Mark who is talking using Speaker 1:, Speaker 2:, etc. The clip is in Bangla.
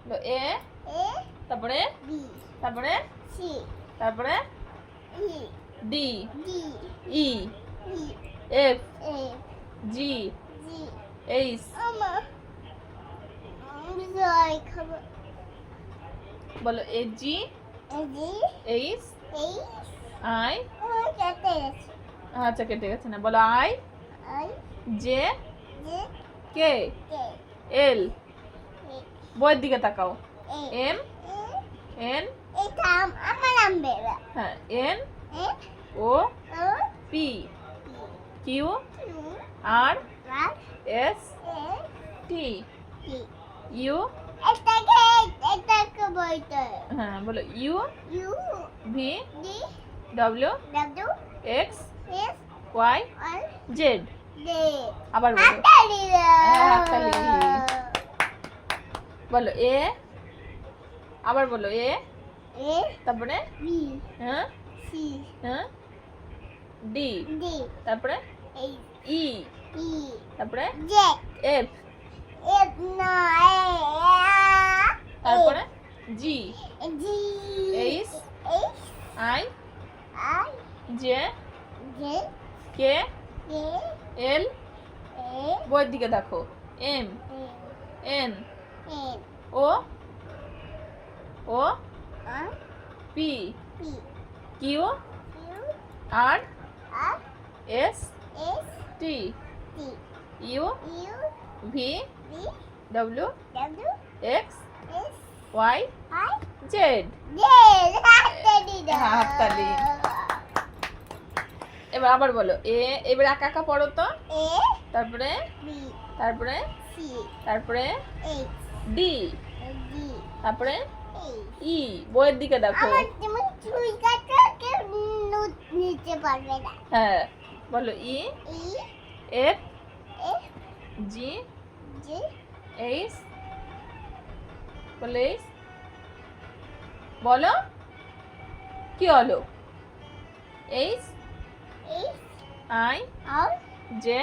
Speaker 1: এ তারপরে তারপরে তারপরে D E F G H বলো এ জি এইচ আই আচ্ছা কেটে গেছে না বলো আই জে কে এল বইয়ের দিকে তাকাও এম এন হ্যাঁ N O P Q R S T U হ্যাঁ বলো U V W X Y Z আবার বলো হাততালি বলো এ আবার বলো এ তারপরে হ্যাঁ হ্যাঁ ডি তারপরে ই তারপরে এফ তারপরে G H I J K L বইয়ের দিকে দেখো M N O P Q R S T U V W X Y Z হাততালি এবার আবার বলো এ এবার একা একা পড়ো তো তারপরে তারপরে তারপরে ডি তারপরে ই বইয়ের দিকে দেখো হ্যাঁ বলো ই এফ জি এইচ বলো এইচ বলো কি হলো এইচ আই জে